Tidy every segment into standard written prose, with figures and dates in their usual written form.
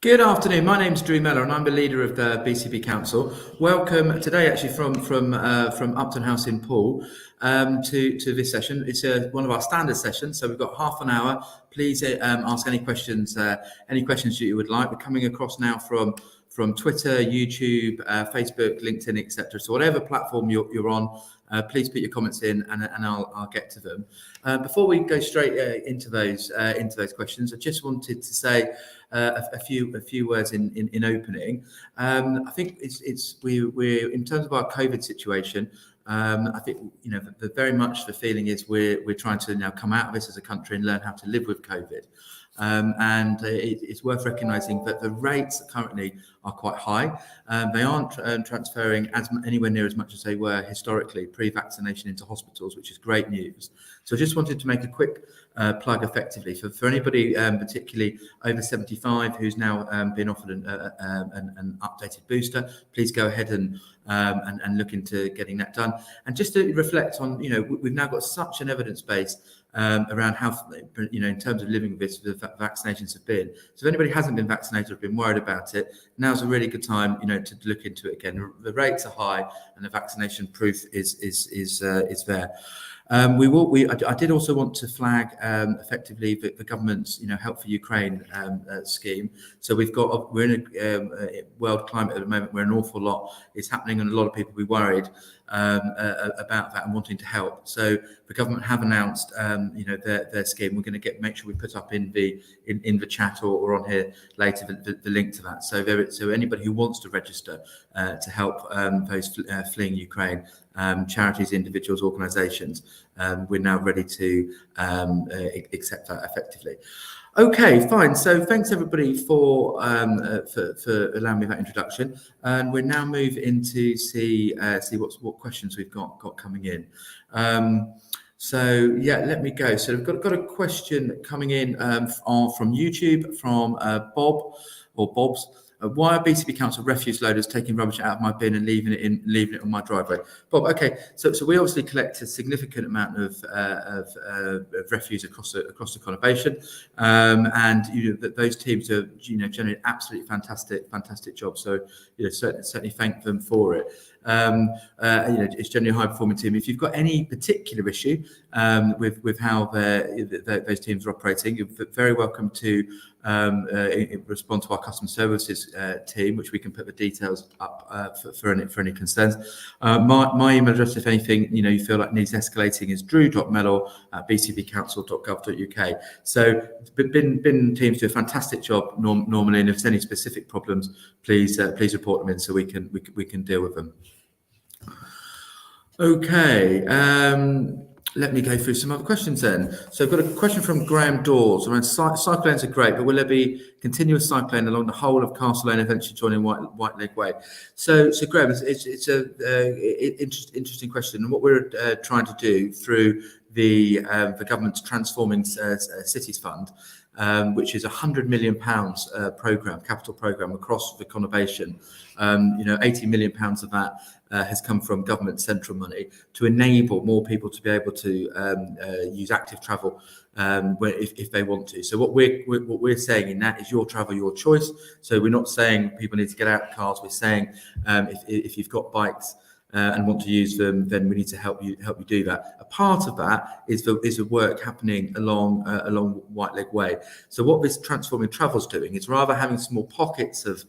Good afternoon. My name's Drew Mellor, and I'm the leader of the BCP Council. Welcome today, actually, from Upton House in Poole, to this session. It's one of our standard sessions, so we've got half an hour. Please ask any questions you would like. We're coming across now from Twitter, YouTube, Facebook, LinkedIn, etc. So whatever platform you're on, please put your comments in, and I'll get to them. Before we go straight into those questions, I just wanted to say a few words in opening. I think we're in terms of our COVID situation. I think very much the feeling is we're trying to now come out of this as a country and learn how to live with COVID. And it's worth recognising that the rates currently are quite high. They aren't transferring anywhere near as much as they were historically pre-vaccination into hospitals, which is great news. So I just wanted to make a quick plug effectively for anybody, particularly over 75, who's now been offered an updated booster. Please go ahead and look into getting that done. And just to reflect on, we've now got such an evidence base around how, in terms of living with this, the vaccinations have been. So if anybody hasn't been vaccinated or been worried about it, now's a really good time, to look into it again. The rates are high, and the vaccination proof is there. I did also want to flag effectively the government's Help for Ukraine scheme. So we're in a world climate at the moment where an awful lot is happening, and a lot of people will be worried about that and wanting to help. So the government have announced their scheme. We're going to make sure we put up in the chat or on here later the link to that. So anybody who wants to register to help those fleeing Ukraine, charities, individuals, organisations, we're now ready to accept that effectively. Okay, fine. So thanks everybody for allowing me that introduction, and we'll now move into see what questions we've got coming in. So yeah, let me go. So we've got a question coming in from YouTube from Bob or Bob's. Why are BCP Council refuse loaders taking rubbish out of my bin and leaving it on my driveway? Bob, okay, so we obviously collect a significant amount of refuse across the conurbation, and those teams are generally absolutely fantastic job. So certainly thank them for it. It's generally a high performing team. If you've got any particular issue with how those teams are operating, you're very welcome to respond to our customer services team, which we can put the details up for any concerns. My email address, if anything you feel like needs escalating, is drew.mellor@bcpcouncil.gov.uk. So bin teams do a fantastic job normally, and if there's any specific problems, please report them in so we can deal with them. Okay. Let me go through some other questions then. So I've got a question from Graham Dawes around cycle lanes are great, but will there be continuous cycle lane along the whole of Castle Lane, eventually joining White Leg Way? So Graham, it's a interesting question, and what we're trying to do through the government's Transforming Cities Fund, which is £100 million capital programme across the conurbation. £80 million of that has come from government central money to enable more people to be able to use active travel if they want to. So what we're saying in that is your travel, your choice. So we're not saying people need to get out of cars. We're saying if you've got bikes and want to use them, then we need to help you do that. A part of that is the work happening along White Leg Way. So what this Transforming Travel's doing is, rather having small pockets of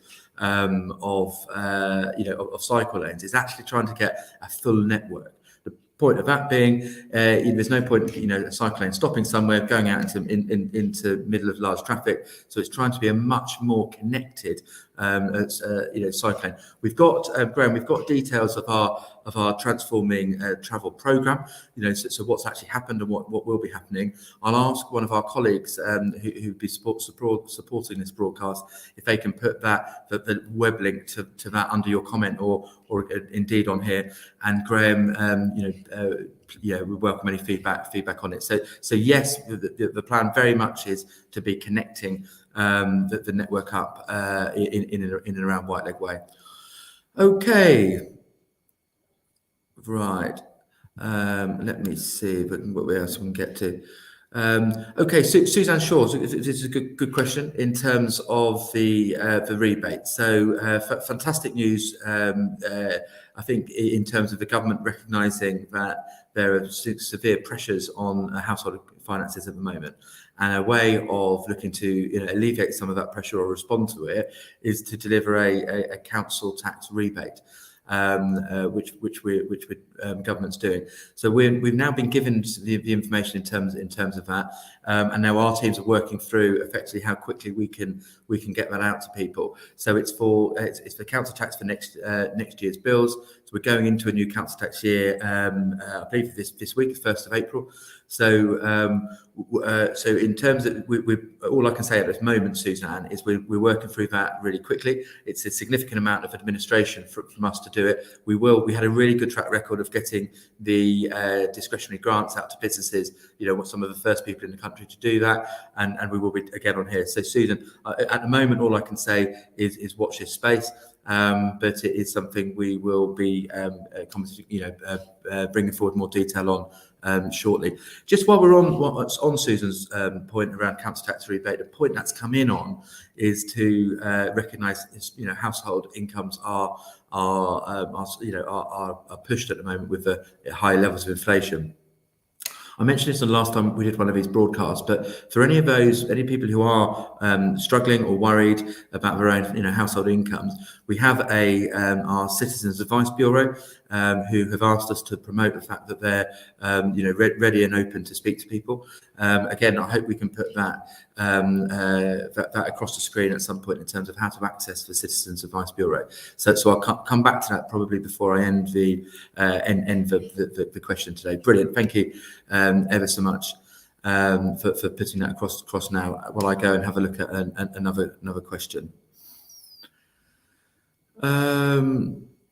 cycle lanes, is actually trying to get a full network. The point of that being, there's no point a cycle lane stopping somewhere, going out into middle of large traffic. So it's trying to be a much more connected cycle lane. We've got Graham, we've got details of our Transforming Travel programme. So what's actually happened and what will be happening. I'll ask one of our colleagues who'd be supporting this broadcast if they can put the web link to that under your comment or indeed on here. And Graham, we welcome any feedback on it. So yes, the plan very much is to be connecting the network up in and around White Leg Way. Okay, right. Let me see what else we can get to. Okay, Suzanne Shaw, this is a good question in terms of the rebate. So fantastic news. I think in terms of the government recognising that there are severe pressures on household finances at the moment, and a way of looking to alleviate some of that pressure or respond to it is to deliver a council tax rebate. Which government's doing. So we've now been given the information in terms of that, and now our teams are working through effectively how quickly we can get that out to people. So it's for council tax for next year's bills. So we're going into a new council tax year. I believe this week, 1st of April. So in terms of all I can say at this moment, Suzanne, is we're working through that really quickly. It's a significant amount of administration from us to do it. We had a really good track record of getting the discretionary grants out to businesses. We're some of the first people in the country to do that, and we will be again on here. So Susan, at the moment, all I can say is watch this space. But it is something we will be bringing forward more detail on shortly. Just while we're on Susan's point around council tax rebate, the point that's come in on is to recognise household incomes are pushed at the moment with the high levels of inflation. I mentioned this the last time we did one of these broadcasts, but for any people who are struggling or worried about their own household incomes, we have our Citizens Advice Bureau who have asked us to promote the fact that they're ready and open to speak to people. Again, I hope we can put that across the screen at some point in terms of how to access the Citizens Advice Bureau. So I'll come back to that probably before I end the question today. Brilliant, thank you ever so much for putting that across now while I go and have a look at another question.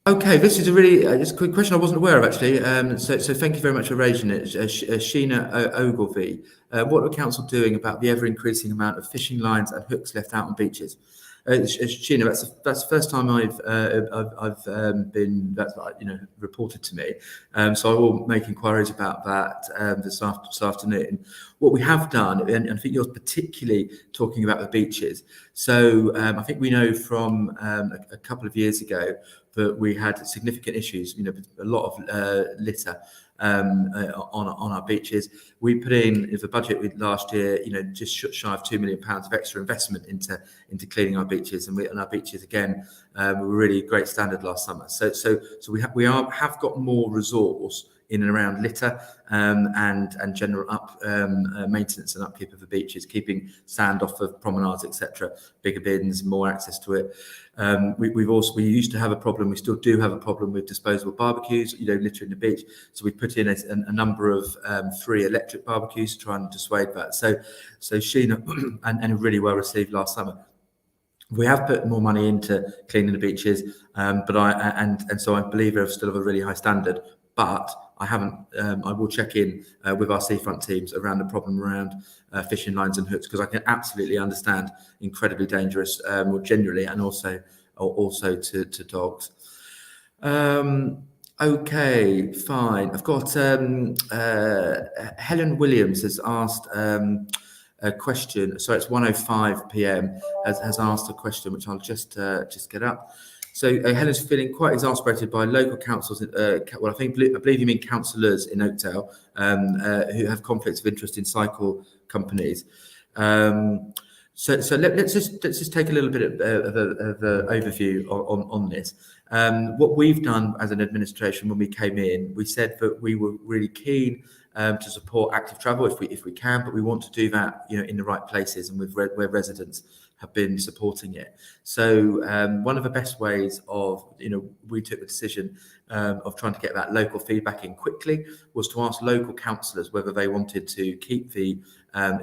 Okay, this is a really just a quick question I wasn't aware of actually. So thank you very much for raising it, Sheena Ogilvie. What are the council doing about the ever-increasing amount of fishing lines and hooks left out on beaches? Sheena, that's the first time I've been reported to me. So I will make inquiries about that this afternoon. What we have done, and I think you're particularly talking about the beaches. So I think we know from a couple of years ago that we had significant issues, a lot of litter on our beaches. We put in the budget last year, just shy of £2 million of extra investment into cleaning our beaches, and our beaches again were really great standard last summer. So we have got more resource in and around litter and general maintenance and upkeep of the beaches, keeping sand off of promenades, etc. Bigger bins, more access to it. We used to have a problem. We still do have a problem with disposable barbecues, littering the beach. So we put in a number of free electric barbecues to try and dissuade that. So Sheena, and really well received last summer. We have put more money into cleaning the beaches, but so I believe they're still of a really high standard. But I haven't. I will check in with our seafront teams around the problem around fishing lines and hooks, because I can absolutely understand incredibly dangerous, more generally, and also to dogs. Okay, fine. I've got Helen Williams has asked a question. So it's 1:05 p.m. has asked a question, which I'll just get up. So Helen's feeling quite exasperated by local councils. I believe you mean councillors in Oakdale who have conflicts of interest in cycle companies. So let's just take a little bit of an overview on this. What we've done as an administration when we came in, we said that we were really keen to support active travel if we can, but we want to do that in the right places and where residents have been supporting it. So one of the best ways of, we took the decision of trying to get that local feedback in quickly was to ask local councillors whether they wanted to keep the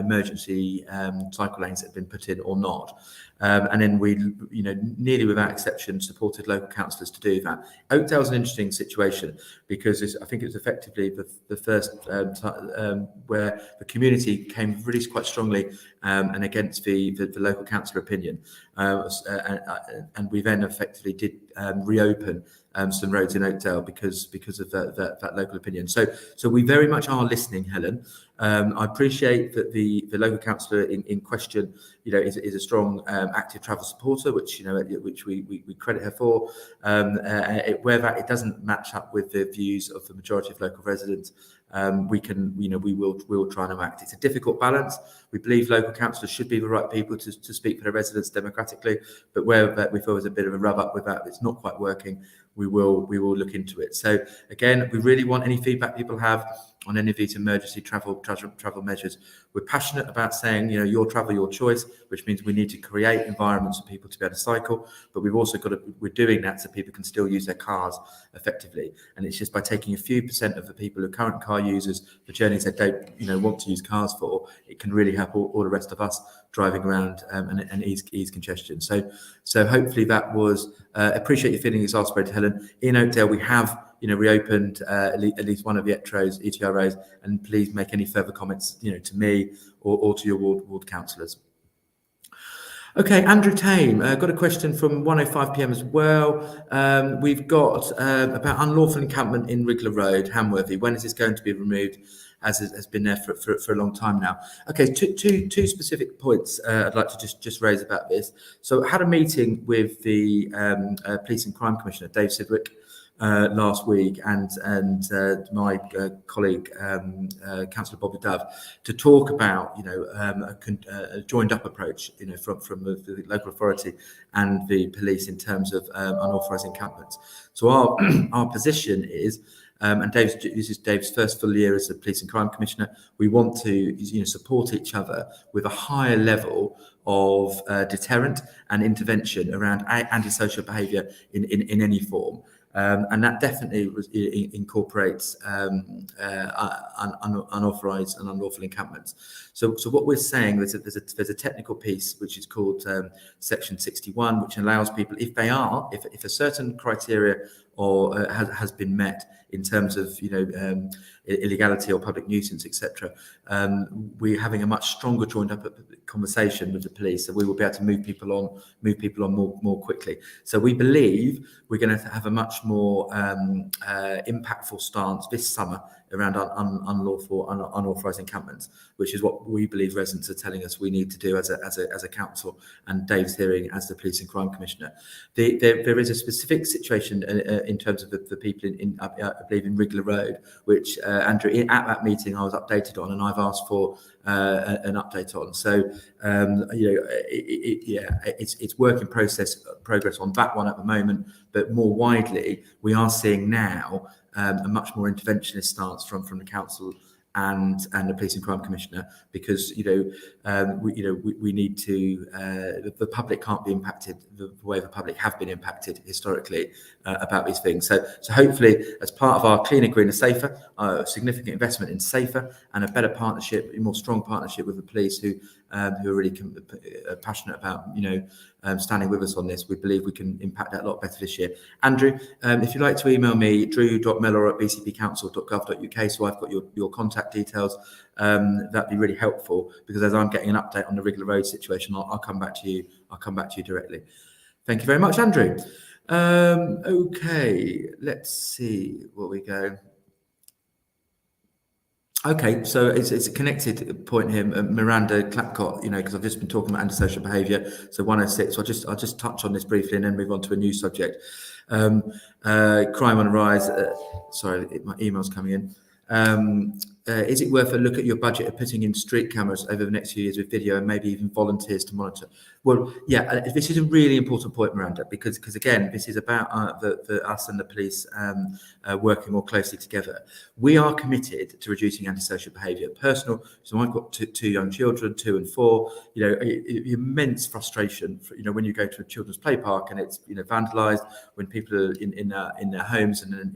emergency cycle lanes that had been put in or not. And then we, nearly without exception, supported local councillors to do that. Oakdale's an interesting situation because I think it was effectively the first time where the community came really quite strongly and against the local councillor opinion. And we then effectively did reopen some roads in Oakdale because of that local opinion. So we very much are listening, Helen. I appreciate that the local councillor in question, is a strong active travel supporter, which we credit her for. Where that it doesn't match up with the views of the majority of local residents, we will try and act. It's a difficult balance. We believe local councillors should be the right people to speak for their residents democratically, but where we feel there's a bit of a rub up with that, it's not quite working, we will look into it. So again, we really want any feedback people have on any of these emergency travel measures. We're passionate about saying, your travel, your choice, which means we need to create environments for people to be able to cycle, but we've also we're doing that so people can still use their cars effectively. And it's just by taking a few percent of the people who are current car users for journeys they don't, want to use cars for, it can really help all the rest of us driving around and ease congestion. So hopefully that was, appreciate you feeling exasperated, Helen. In Oakdale, we have reopened at least one of the ETROs, and please make any further comments, to me or to your ward councillors. Okay, Andrew Tame, got a question from 1:05 p.m. as well. We've got about unlawful encampment in Rigler Road, Hamworthy. When is this going to be removed? As has been there for a long time now. Okay, two specific points I'd like to just raise about this. So I had a meeting with the Police and Crime Commissioner, Dave Sidwick, last week, and my colleague Councillor Bobby Dove, to talk about a joined up approach from the local authority and the police in terms of unauthorised encampments. So our position is, and this is Dave's first full year as the Police and Crime Commissioner, we want to support each other with a higher level of deterrent and intervention around antisocial behaviour in any form. And that definitely incorporates unauthorised and unlawful encampments. So what we're saying, there's a technical piece which is called Section 61, which allows people, if a certain criteria or has been met in terms of illegality or public nuisance, etc., we're having a much stronger joined up conversation with the police, so we will be able to move people on more quickly. So we believe we're going to have a much more impactful stance this summer around unlawful, unauthorised encampments, which is what we believe residents are telling us we need to do as a council, and Dave's hearing as the Police and Crime Commissioner. There is a specific situation in terms of the people I believe in Rigler Road, which Andrew, at that meeting I was updated on, and I've asked for an update on. So it's work in progress on that one at the moment, but more widely we are seeing now a much more interventionist stance from the council and the Police and Crime Commissioner, because we need to the public can't be impacted the way the public have been impacted historically about these things. So hopefully, as part of our cleaner, greener, safer, significant investment in safer and a better partnership, a more strong partnership with the police who are really passionate about standing with us on this, we believe we can impact that a lot better this year. Andrew, if you'd like to email me, drew.miller@bcpcouncil.gov.uk, so I've got your contact details, that'd be really helpful, because as I'm getting an update on the Rigler Road situation, I'll come back to you directly. Thank you very much, Andrew. Okay, let's see where we go. Okay, so it's a connected point here, Miranda Clapcott, because I've just been talking about antisocial behaviour. So 106, so I'll just touch on this briefly and then move on to a new subject. Crime on the rise. Sorry, my email's coming in. Is it worth a look at your budget of putting in street cameras over the next few years with video and maybe even volunteers to monitor? Well, yeah, this is a really important point, Miranda, because again, this is about us and the police working more closely together. We are committed to reducing antisocial behaviour. Personal, so I've got two young children, 2 and 4. Immense frustration when you go to a children's play park and it's vandalised, when people are in their homes and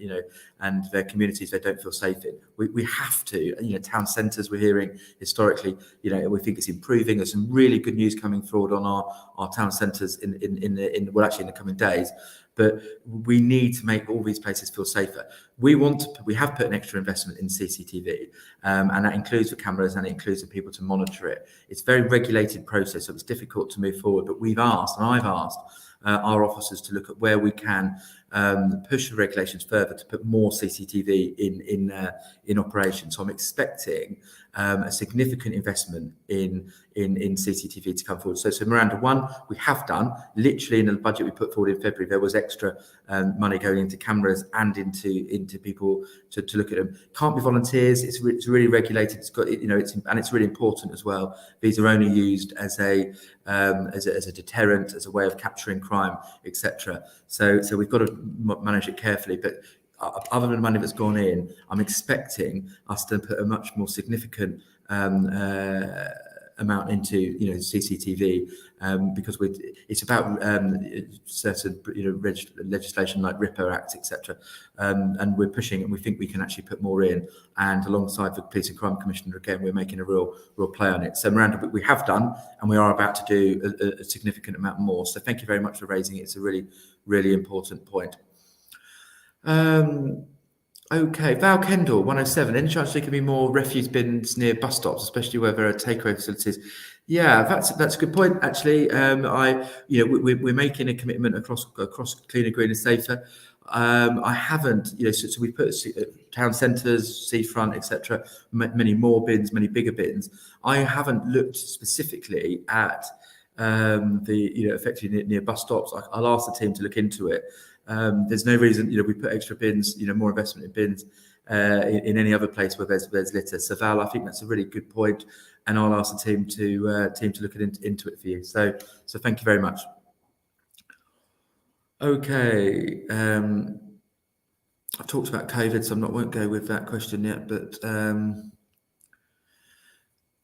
their communities they don't feel safe in. We have to. Town centres, we're hearing historically, we think it's improving. There's some really good news coming forward on our town centres in the coming days. But we need to make all these places feel safer. We have put an extra investment in CCTV, and that includes the cameras and it includes the people to monitor it. It's a very regulated process, so it's difficult to move forward. But I've asked our officers to look at where we can push the regulations further to put more CCTV in operation. So I'm expecting a significant investment in CCTV to come forward. So Miranda, one, we have done, literally in the budget we put forward in February, there was extra money going into cameras and into people to look at them. Can't be volunteers. It's really regulated. It's got, it's really important as well. These are only used as a deterrent, as a way of capturing crime, etc. So we've got to manage it carefully. But other than the money that's gone in, I'm expecting us to put a much more significant amount into CCTV, because it's about certain legislation like RIPA Act, etc. And we're pushing, and we think we can actually put more in. And alongside the Police and Crime Commissioner, again, we're making a real play on it. So Miranda, we have done, and we are about to do a significant amount more. So thank you very much for raising it. It's a really important point. Okay, Val Kendall, 107. Any chance there could be more refuse bins near bus stops, especially where there are takeaway facilities? Yeah, that's a good point. Actually, we're making a commitment across cleaner, greener, safer. I haven't, so we put town centres, seafront, etc. Many more bins, many bigger bins. I haven't looked specifically at effectively near bus stops. I'll ask the team to look into it. There's no reason, we put extra bins, more investment in bins in any other place where there's litter. So Val, I think that's a really good point, and I'll ask the team to look into it for you. So thank you very much. Okay, I've talked about COVID, so won't go with that question yet, but.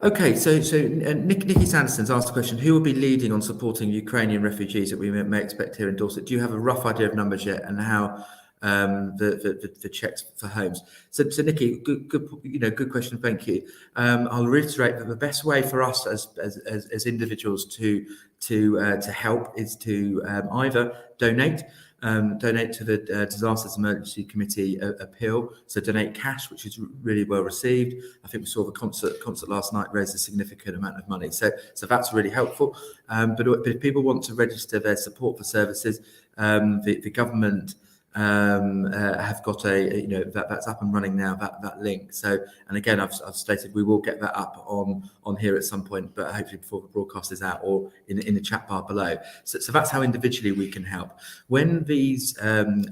Okay, so Nikki Sanderson's asked a question: who will be leading on supporting Ukrainian refugees that we may expect here in Dorset? Do you have a rough idea of numbers yet, and how the checks for homes? So Nikki, good question. Thank you. I'll reiterate that the best way for us as individuals to help is to either donate to the Disasters Emergency Committee appeal. So donate cash, which is really well received. I think we saw the concert last night raise a significant amount of money. So that's really helpful. But if people want to register their support for services, the government have got that's up and running now, that link. So, and again, I've stated we will get that up on here at some point, but hopefully before the broadcast is out, or in the chat bar below. So that's how individually we can help. When these any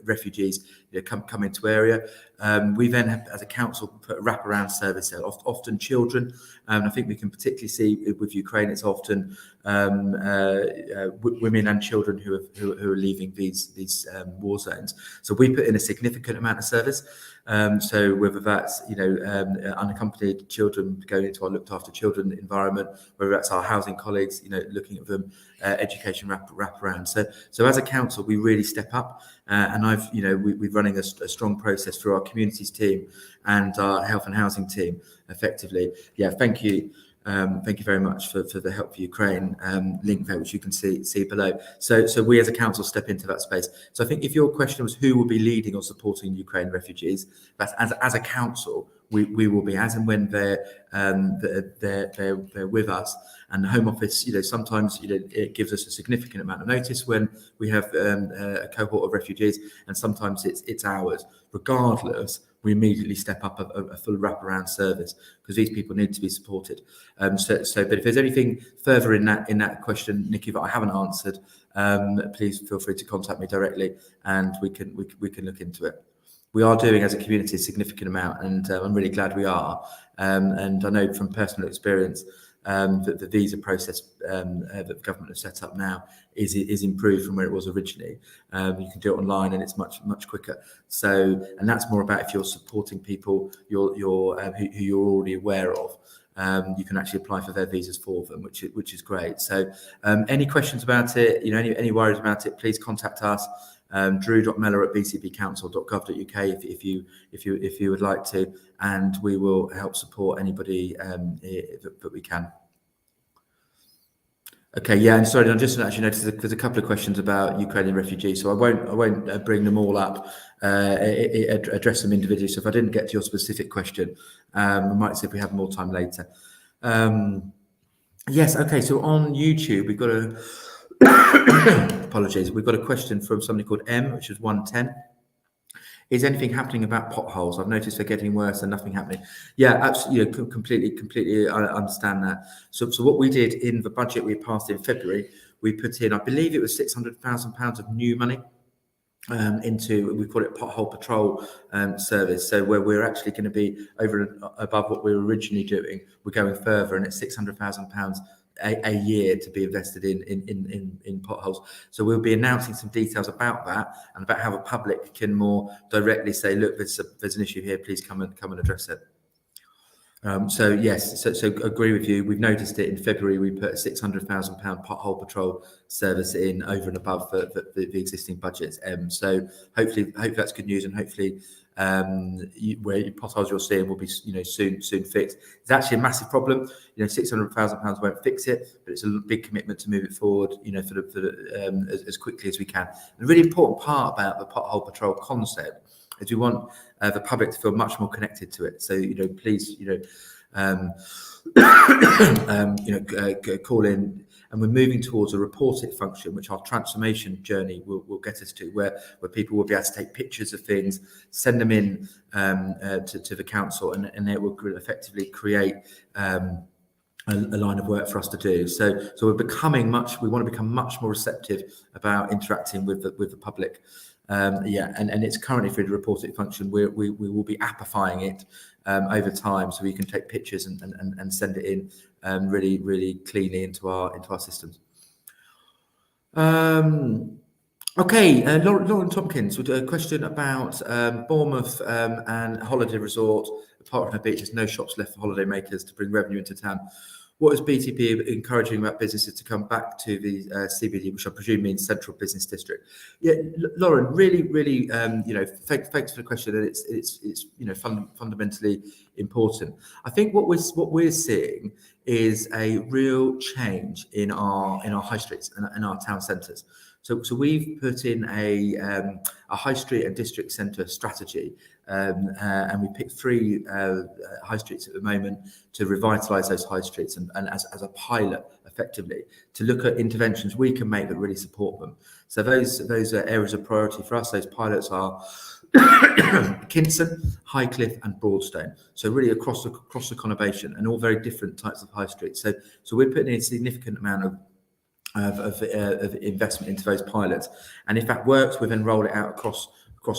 refugees come into area, we then have, as a council, put a wraparound service there. Often children, and I think we can particularly see with Ukraine, it's often women and children who are leaving these war zones. So we put in a significant amount of service. So whether that's unaccompanied children going into our looked after children environment, whether that's our housing colleagues, looking at them, education wraparound. So as a council, we really step up, and we're running a strong process through our communities team and our health and housing team effectively. Yeah, thank you. Thank you very much for the Help for Ukraine link there, which you can see below. So we as a council step into that space. So I think if your question was who will be leading or supporting Ukraine refugees, that's as a council, we will be, as and when they're with us. And the Home Office, sometimes it gives us a significant amount of notice when we have a cohort of refugees, and sometimes it's hours. Regardless, we immediately step up a full wraparound service, because these people need to be supported. But if there's anything further in that question, Nikki, that I haven't answered, please feel free to contact me directly, and we can look into it. We are doing, as a community, a significant amount, and I'm really glad we are. And I know from personal experience that the visa process that the government has set up now is improved from where it was originally. You can do it online, and it's much quicker. So, and that's more about if you're supporting people who you're already aware of. You can actually apply for their visas for them, which is great. So, any questions about it? Any worries about it? Please contact us. drew.mellor@bcpcouncil.gov.uk if you would like to, and we will help support anybody that we can. Okay, yeah, and sorry, I just actually noticed there's a couple of questions about Ukrainian refugees, so I won't bring them all up, address them individually. So if I didn't get to your specific question, we might see if we have more time later. Yes, okay, so on YouTube, we've got Apologies. We've got a question from somebody called M, which is 110. Is anything happening about potholes? I've noticed they're getting worse and nothing happening. Yeah, absolutely. Completely. I understand that. So what we did in the budget we passed in February, we put in, I believe it was £600,000 of new money into, we call it pothole patrol service. So where we're actually going to be over and above what we were originally doing, we're going further, and it's £600,000 a year to be invested in potholes. So we'll be announcing some details about that and about how the public can more directly say, look, there's an issue here, please come and address it. So yes, so agree with you. We've noticed it in February. We put a £600,000 pothole patrol service in over and above the existing budgets. So hopefully that's good news, and hopefully where potholes you're seeing will be soon fixed. It's actually a massive problem. £600,000 won't fix it, but it's a big commitment to move it forward. As quickly as we can. And a really important part about the pothole patrol concept is we want the public to feel much more connected to it. So please call in, and we're moving towards a report it function, which our transformation journey will get us to, where people will be able to take pictures of things, send them in to the council, and it will effectively create a line of work for us to do. So we want to become much more receptive about interacting with the public. And it's currently through the report it function. We will be appifying it over time, so we can take pictures and send it in really cleanly into our systems. Okay, Lauren Tompkins with a question about Bournemouth and holiday resort. Apart from the beaches, no shops left for holiday makers to bring revenue into town. What is BCP encouraging about businesses to come back to the CBD, which I presume means Central Business District? Yeah, Lauren, really, thanks for the question, and it's fundamentally important. I think what we're seeing is a real change in our high streets and our town centres. So we've put in a high street and district centre strategy, and we picked 3 high streets at the moment to revitalise those high streets and as a pilot, effectively, to look at interventions we can make that really support them. So those are areas of priority for us. Those pilots are Kinston, Highcliffe and Broadstone. So really across the conurbation, and all very different types of high streets. So we're putting in a significant amount of investment into those pilots, and if that works, we then roll it out across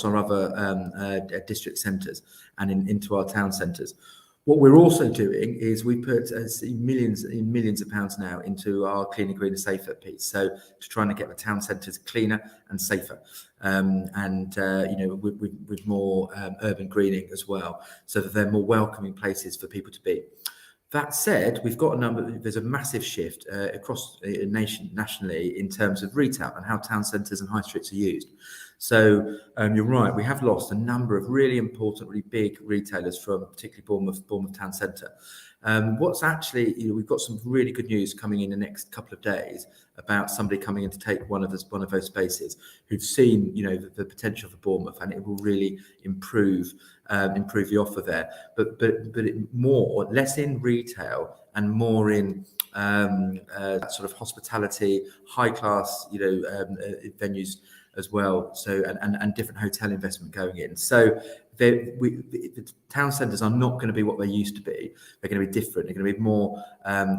our other district centres and into our town centres. What we're also doing is we put millions of pounds now into our cleaner, greener, safer piece. So to trying to get the town centres cleaner and safer, with more urban greening as well, so that they're more welcoming places for people to be. That said, there's a massive shift across the nation nationally in terms of retail and how town centres and high streets are used. So you're right, we have lost a number of really important, really big retailers from particularly Bournemouth Town Centre. What's actually, we've got some really good news coming in the next couple of days about somebody coming in to take one of those spaces, who've seen the potential for Bournemouth, and it will really improve the offer there. But less in retail and more in that sort of hospitality, high class venues as well. So and different hotel investment going in. So the town centres are not going to be what they used to be. They're going to be different. They're going to be more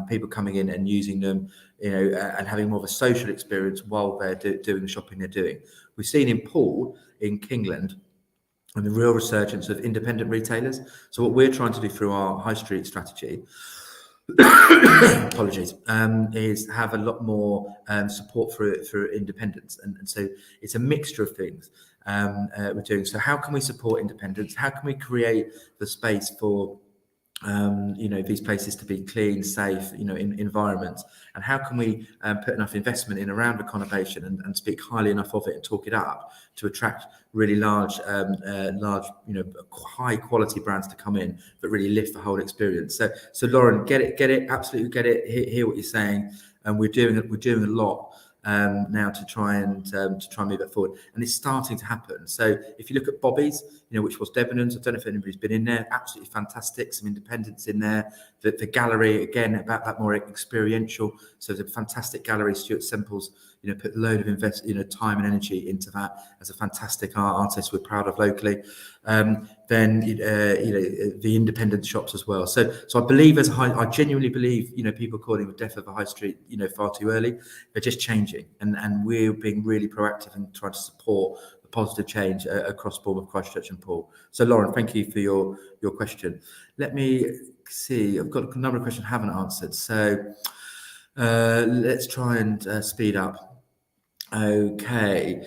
people coming in and using them, and having more of a social experience while they're doing the shopping they're doing. We've seen in Poole, in Kingland, and the real resurgence of independent retailers. So what we're trying to do through our high street strategy, apologies, is have a lot more support for independents, and so it's a mixture of things we're doing. So how can we support independents? How can we create the space for these places to be clean, safe, environments, and how can we put enough investment in around the conurbation and speak highly enough of it and talk it up to attract really large, high quality brands to come in that really lift the whole experience. So Lauren, get it, absolutely get it. Hear what you're saying, and we're doing a lot now to try and move it forward, and it's starting to happen. So if you look at Bobby's, which was Debenhams, I don't know if anybody's been in there, absolutely fantastic, some independents in there. The gallery, again, about that more experiential, so the fantastic gallery, Stuart Semple's put a load of time and energy into that as a fantastic artist we're proud of locally. Then the independent shops as well. So I believe I genuinely believe people calling the death of the high street far too early. They're just changing, and we're being really proactive and trying to support the positive change across Bournemouth, Christchurch, and Poole. So Lauren, thank you for your question. Let me see. I've got a number of questions I haven't answered. So let's try and speed up. Okay.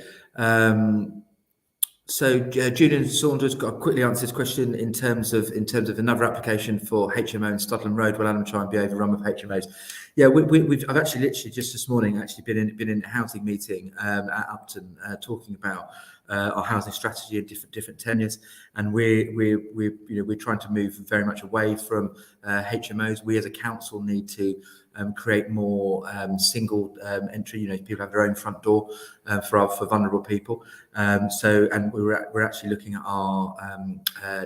So Julian Saunders quickly answered this question in terms of another application for HMO in Studland Road. Will Adam try and be overrun with HMOs? Yeah, I've actually literally just this morning been in a housing meeting at Upton talking about our housing strategy and different tenures, and we're trying to move very much away from HMOs. We as a council need to create more single entry. People have their own front door for vulnerable people. And we're actually looking at our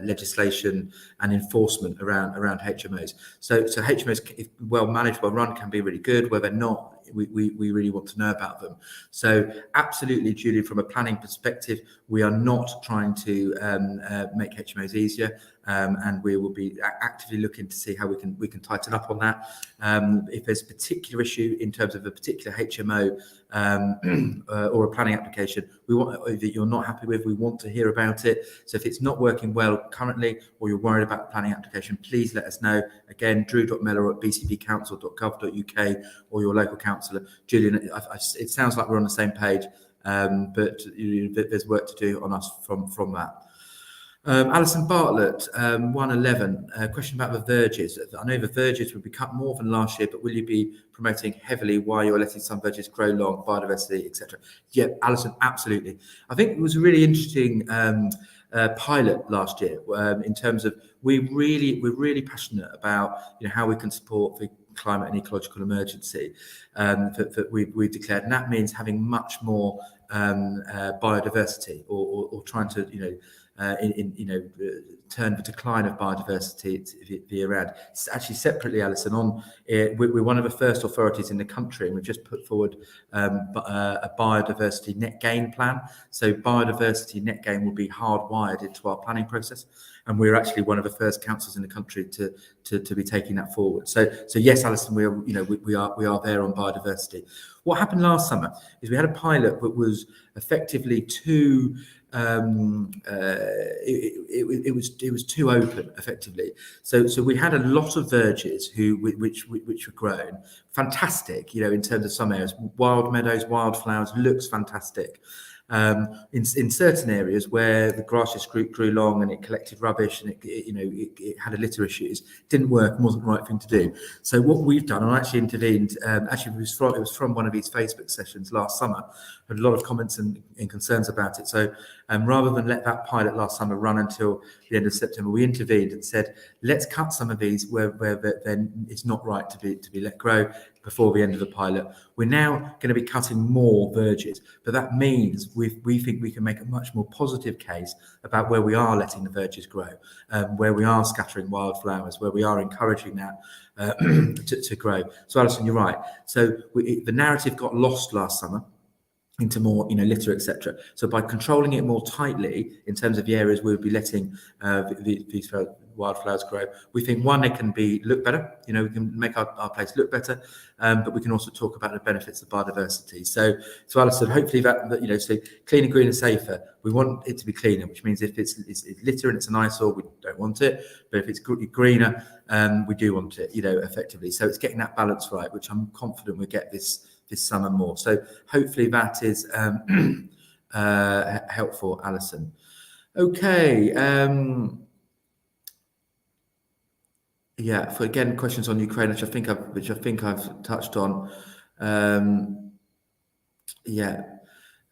legislation and enforcement around HMOs. So HMOs, if well managed, well run, can be really good. Where they're not, we really want to know about them. So absolutely, Julie, from a planning perspective, we are not trying to make HMOs easier, and we will be actively looking to see how we can tighten up on that. If there's a particular issue in terms of a particular HMO or a planning application that you're not happy with, we want to hear about it. So if it's not working well currently, or you're worried about the planning application, please let us know. Again, drew.mellor@bcpcouncil.gov.uk or your local councillor. Julian, it sounds like we're on the same page, but there's work to do on us from that. Alison Bartlett, 111, question about the verges. I know the verges will be cut more than last year, but will you be promoting heavily why you're letting some verges grow long, biodiversity, etc.? Yeah, Alison, absolutely. I think it was a really interesting pilot last year in terms of we're really passionate about how we can support the climate and ecological emergency that we've declared, and that means having much more biodiversity or trying to turn the decline of biodiversity to the around. Actually, separately, Alison, we're one of the first authorities in the country, and we've just put forward a biodiversity net gain plan. So biodiversity net gain will be hardwired into our planning process, and we're actually one of the first councils in the country to be taking that forward. So yes, Alison, we are there on biodiversity. What happened last summer is we had a pilot that was effectively too. It was too open, effectively. So we had a lot of verges which were grown fantastic, in terms of some areas, wild meadows, wildflowers, looks fantastic. In certain areas where the grass just grew long and it collected rubbish and it had a litter issues, didn't work and wasn't the right thing to do. So what we've done, and I actually intervened, it was from one of these Facebook sessions last summer, had a lot of comments and concerns about it. So rather than let that pilot last summer run until the end of September, we intervened and said, let's cut some of these where then it's not right to be let grow before the end of the pilot. We're now going to be cutting more verges, but that means we think we can make a much more positive case about where we are letting the verges grow, where we are scattering wildflowers, where we are encouraging that to grow. So Alison, you're right. So the narrative got lost last summer into more, litter, etc. So by controlling it more tightly in terms of the areas we'll be letting these wildflowers grow, we think they can look better. We can make our place look better, but we can also talk about the benefits of biodiversity. So Alison, hopefully that so cleaner, greener, safer. We want it to be cleaner, which means if it's litter and it's an eyesore, we don't want it. But if it's greener, we do want it. Effectively. So it's getting that balance right, which I'm confident we'll get this summer more. So hopefully that is helpful, Alison. Okay. For again questions on Ukraine, which I think I've touched on.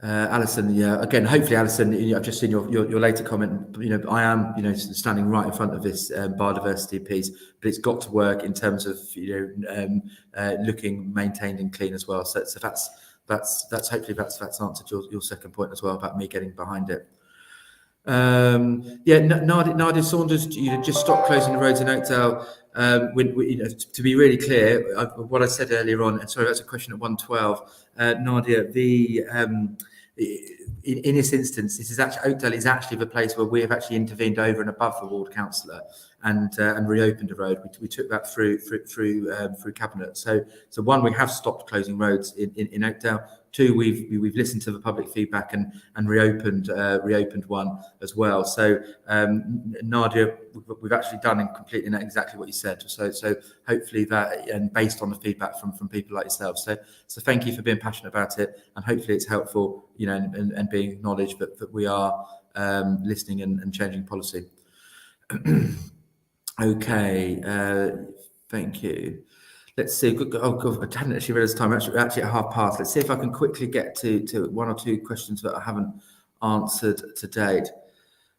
Alison, again, hopefully, Alison, I've just seen your later comment. I am, standing right in front of this biodiversity piece, but it's got to work in terms of, looking maintained and clean as well. So that's hopefully that's answered your second point as well about me getting behind it. Nadia Saunders, just stop closing the roads in Oakdale. To be really clear, what I said earlier on, and sorry, that's a question at 112. Nadia, in this instance, this is actually Oakdale is actually the place where we have actually intervened over and above the ward councillor and reopened a road. We took that through cabinet. So one, we have stopped closing roads in Oakdale. Two, we've listened to the public feedback and reopened one as well. So Nadia, we've actually done and completely exactly what you said. So hopefully that, and based on the feedback from people like yourself. So thank you for being passionate about it, and hopefully it's helpful, and being acknowledged that we are listening and changing policy. Okay, thank you. Let's see. Oh God, I hadn't actually realised the time. We're actually at past. Let's see if I can quickly get to one or two questions that I haven't answered to date.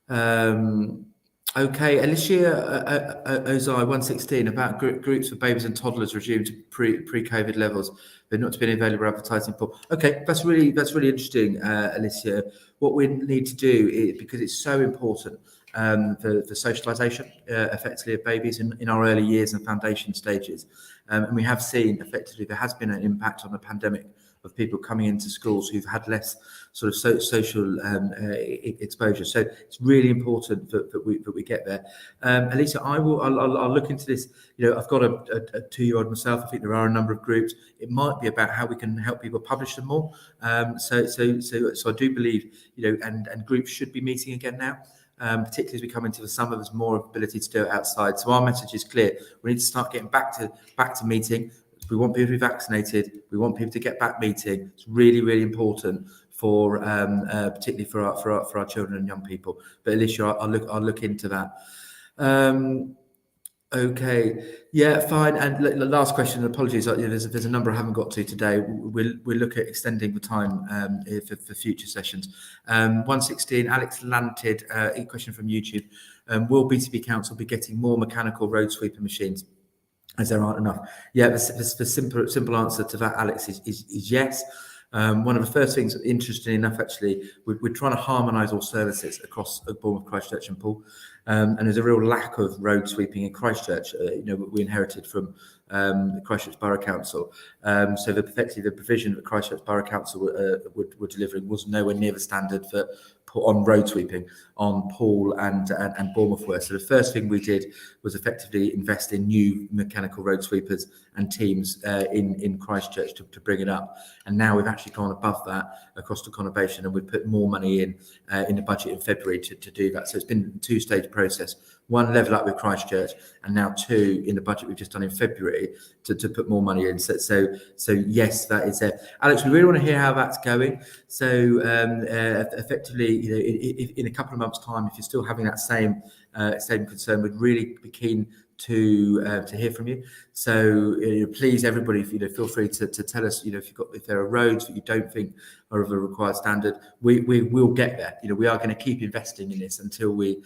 Okay, Alicia Ozai 116 about groups for babies and toddlers resumed to pre-COVID levels, but not to be available advertising for. Okay, that's really interesting, Alicia. What we need to do is, because it's so important for socialisation effectively of babies in our early years and foundation stages, and we have seen effectively there has been an impact on the pandemic of people coming into schools who've had less sort of social exposure. So it's really important that we get there. Elisa, I'll look into this. I've got a 2-year-old myself. I think there are a number of groups. It might be about how we can help people publish them more. So I do believe, and groups should be meeting again now. Particularly as we come into the summer, there's more ability to do it outside. So our message is clear. We need to start getting back to meeting. We want people to be vaccinated. We want people to get back meeting. It's really, really important for particularly for our children and young people. But Alicia, I'll look into that. Okay, yeah, fine. And the last question. Apologies, there's a number I haven't got to today. We'll look at extending the time for future sessions. 116. Alex Lanted, a question from YouTube. Will BCP Council be getting more mechanical road sweeper machines, as there aren't enough? Yeah, the simple answer to that, Alex, is yes. One of the first things, interestingly enough, actually, we're trying to harmonise all services across Bournemouth, Christchurch and Poole. And there's a real lack of road sweeping in Christchurch. We inherited from the Christchurch Borough Council. So effectively the provision that Christchurch Borough Council were delivering was nowhere near the standard that put on road sweeping on Poole and Bournemouth were. So the first thing we did was effectively invest in new mechanical road sweepers and teams in Christchurch to bring it up. And now we've actually gone above that across the conurbation, and we've put more money in the budget in February to do that. So it's been a 2-stage process. One, level up with Christchurch, and now 2, in the budget we've just done in February to put more money in. So yes, that is it. Alex, we really want to hear how that's going. So effectively, in a couple of months' time, if you're still having that same concern, we'd really be keen to hear from you. So please, everybody, feel free to tell us, if there are roads that you don't think are of a required standard. We will get there. We are going to keep investing in this until we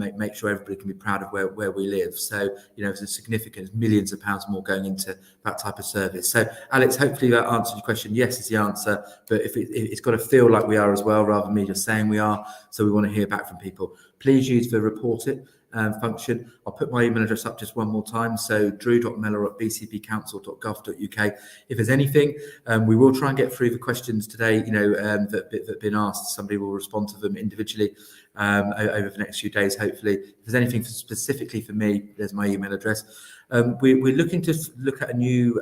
make sure everybody can be proud of where we live. So there's a significant millions of pounds more going into that type of service. So Alex, hopefully that answers your question. Yes is the answer, but it's got to feel like we are as well, rather than me just saying we are. So we want to hear back from people. Please use the report it function. I'll put my email address up just one more time. So drew.mellor@bcpcouncil.gov.uk. If there's anything, we will try and get through the questions today, that have been asked. Somebody will respond to them individually over the next few days, hopefully. If there's anything specifically for me, there's my email address. We're looking to look at a new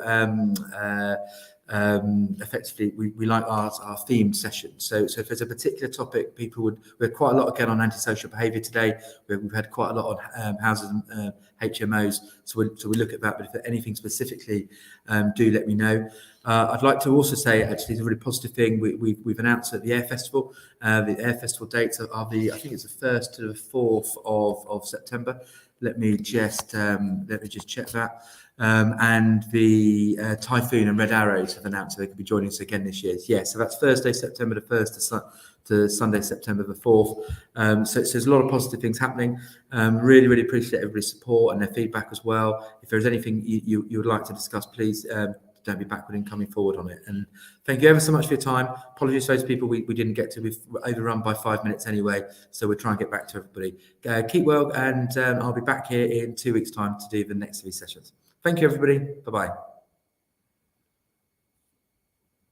effectively we like our themed session. So if there's a particular topic, we had quite a lot again on antisocial behaviour today. We've had quite a lot on houses and HMOs, so we look at that. But if there's anything specifically, do let me know. I'd like to also say, actually, it's a really positive thing. We've announced at the Air Festival. The Air Festival dates are I think it's the 1st to the 4th of September. Let me just check that. And the Typhoon and Red Arrows have announced they could be joining us again this year. Yeah, so that's Thursday, September the 1st to Sunday, September the 4th. So there's a lot of positive things happening. Really appreciate everybody's support and their feedback as well. If there's anything you would like to discuss, please don't be backward in coming forward on it. And thank you ever so much for your time. Apologies to those people we didn't get to. We've overrun by 5 minutes anyway, so we'll try and get back to everybody. Keep well, and I'll be back here in 2 weeks' time to do the next 3 sessions. Thank you, everybody. Bye-bye.